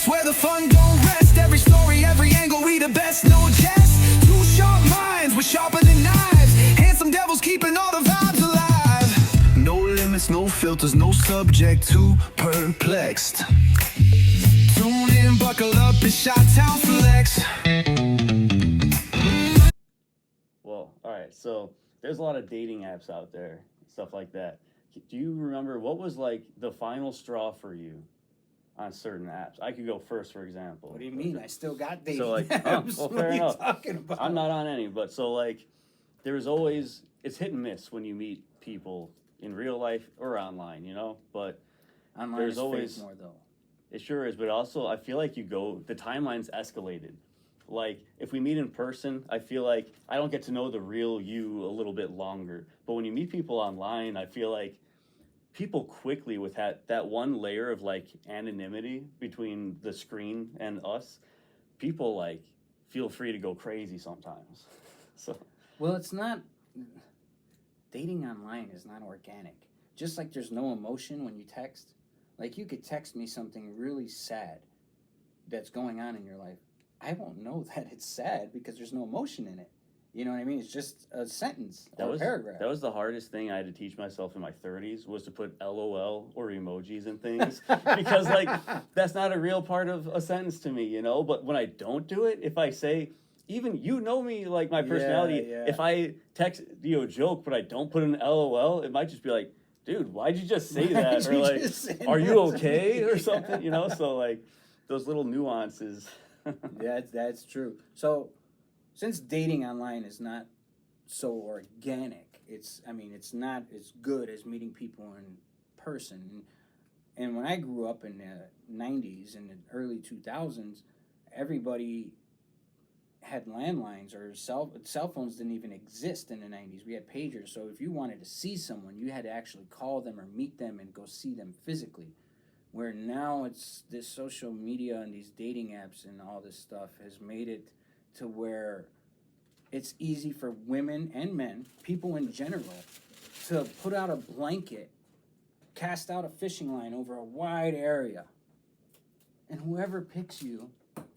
ChyTownFlex, where the fun don't rest. Every story, every angle, we the best, no jest. Two sharp minds, we're sharper than knives. Handsome devils keeping all the vibes alive. No limits, no filters, no subject to perplexed. Tune in, buckle up, it's ChyTownFlex. Well, all right. So there's a lot of dating apps out there, stuff like that. Do you remember what was like the final straw for you on certain apps? I could go first, for example. What do you mean? I still got dating So like, apps. well, What fair are you enough. talking about? I'm not on any, but so like, there's always, it's hit and miss when you meet people in real life or online, you know. But Online there's is always fake more though. It sure is, but also I feel like the timeline's escalated. Like, if we meet in person, I feel like I don't get to know the real you a little bit longer. But when you meet people online, I feel like people quickly, with that one layer of like anonymity between the screen and us, people like feel free to go crazy sometimes. So Well, it's not. Dating online is not organic. Just like there's no emotion when you text. Like, you could text me something really sad that's going on in your life. I won't know that it's sad because there's no emotion in it. You know what I mean? It's just a sentence or a paragraph. That was the hardest thing I had to teach myself in my 30s, was to put LOL or emojis and things. Because, like, that's not a real part of a sentence to me, you know? But when I don't do it, if I say, even you know me, like my personality, Yeah. if I text you a joke but I don't put an LOL, it might just be like, dude, why'd you just say that? Or like, are you okay? Or something, you know? So, like, those little nuances. Yeah, that's true. So, since dating online is not so organic, it's not as good as meeting people in person. And when I grew up in the 90s and the early 2000s, everybody had landlines, or cell phones didn't even exist in the 90s. We had pagers. So if you wanted to see someone, you had to actually call them or meet them and go see them physically. Where now it's this social media and these dating apps and all this stuff has made it to where it's easy for women and men, people in general, to put out a blanket, cast out a fishing line over a wide area, and whoever picks you,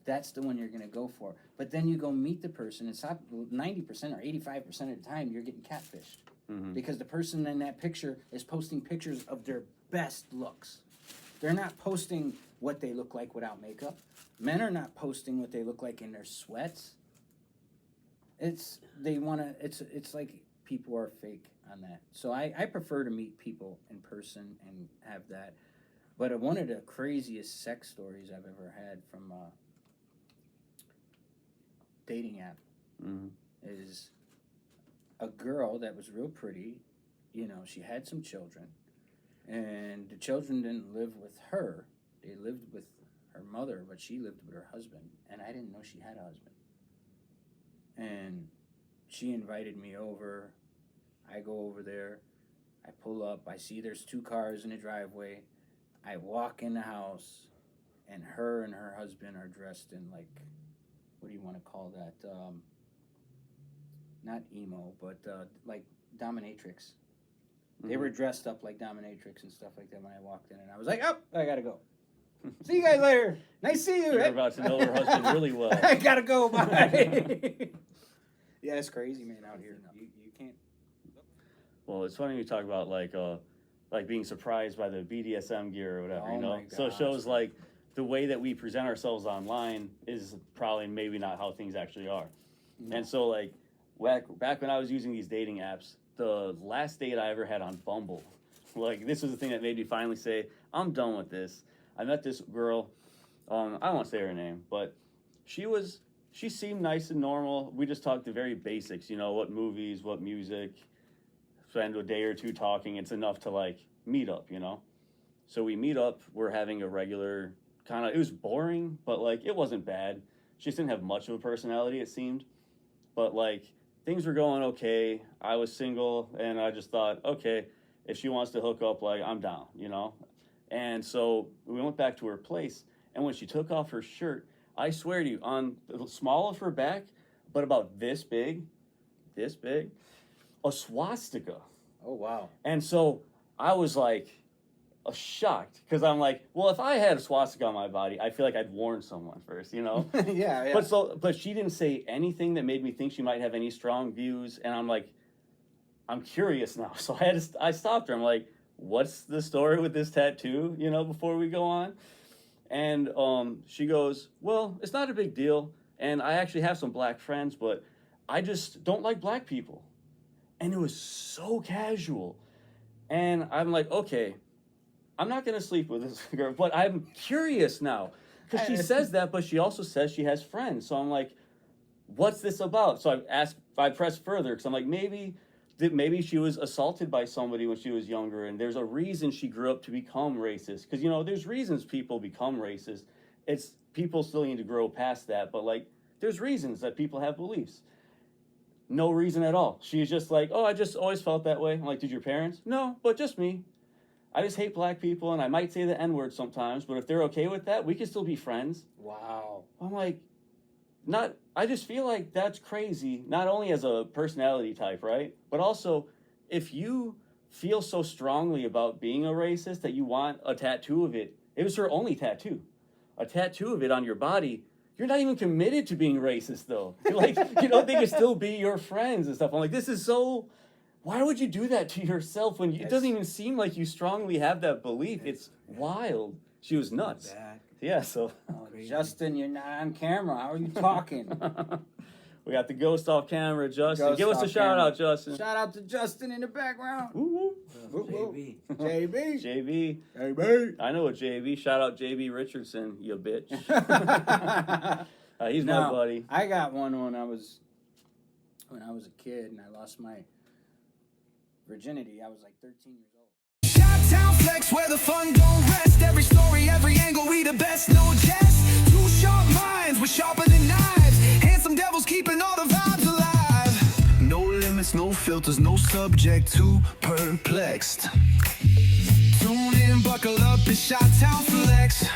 that's the one you're going to go for. But then you go meet the person, and 90% or 85% of the time you're getting catfished. Mm-hmm. Because the person in that picture is posting pictures of their best looks. They're not posting what they look like without makeup. Men are not posting what they look like in their sweats. It's like people are fake on that. So I prefer to meet people in person and have that. But one of the craziest sex stories I've ever had from a dating app is a girl that was real pretty. You know, she had some children. And the children didn't live with her. They lived with her mother, but she lived with her husband. And I didn't know she had a husband. And she invited me over. I go over there. I pull up. I see there's 2 cars in the driveway. I walk in the house, and her husband are dressed in, like, what do you want to call that? Not emo, but like dominatrix. They were dressed up like dominatrix and stuff like that when I walked in, and I was like, oh, I gotta go. See you guys later. Nice to see you. You're about to know her husband really well. I gotta go. Bye. Yeah, it's crazy, man, out here. You can't. Well, it's funny you talk about like being surprised by the BDSM gear or whatever, Oh you know? my So it gosh. shows like the way that we present ourselves online is probably maybe not how things actually are. No. And so like back when I was using these dating apps, the last date I ever had on Bumble, like this was the thing that made me finally say, I'm done with this. I met this girl, I don't want to say her name, but she seemed nice and normal. We just talked the very basics, you know, what movies, what music, spend a day or two talking. It's enough to like meet up, you know? So we meet up, we're having a regular it was boring, but like it wasn't bad. She just didn't have much of a personality, it seemed. But like things were going okay. I was single, and I just thought, okay, if she wants to hook up, like I'm down, you know? And so we went back to her place, and when she took off her shirt, I swear to you, on the small of her back, but about this big, a swastika. Oh, wow. And so I was like, shocked because I'm like, well, if I had a swastika on my body, I feel like I'd warn someone first, you know. Yeah. But she didn't say anything that made me think she might have any strong views, and I'm like, I'm curious now. So I stopped her. I'm like, what's the story with this tattoo? You know, before we go on, and she goes, well, it's not a big deal, and I actually have some black friends, but I just don't like black people, and it was so casual, and I'm like, okay. I'm not going to sleep with this girl, but I'm curious now. Because she says that, but she also says she has friends. So I'm like, what's this about? So I pressed further, because I'm like, maybe she was assaulted by somebody when she was younger, and there's a reason she grew up to become racist. Because, you know, there's reasons people become racist. It's people still need to grow past that, but, like, there's reasons that people have beliefs. No reason at all. She's just like, oh, I just always felt that way. I'm like, did your parents? No, but just me. I just hate black people, and I might say the N-word sometimes, but if they're okay with that, we can still be friends. Wow. I'm like, I just feel like that's crazy, not only as a personality type, right? But also, if you feel so strongly about being a racist that you want a tattoo of it, it was her only tattoo. A tattoo of it on your body, you're not even committed to being racist, though. You're like, you know, they can still be your friends and stuff. I'm like, this is so... Why would you do that to yourself when it doesn't even seem like you strongly have that belief? It's wild. She was nuts. Yeah, so. Oh, Justin, you're not on camera. How are you talking? We got the ghost off camera, Justin. Ghost Give us a off shout camera. out, Justin. Shout out to Justin in the background. Woo woo. JB. JB. JB. JB. I know a JB. Shout out JB Richardson, you bitch. He's my buddy. I got one when I was a kid and I lost my virginity. I was like 13 years old. ChyTownFlex, where the fun don't rest. Every story, every angle, we the best, no jest. Two sharp minds, we're sharper than knives. Handsome devils keeping all the vibes alive. No limits, no filters, no subject to perplexed. Tune in, buckle up, it's ChyTownFlex.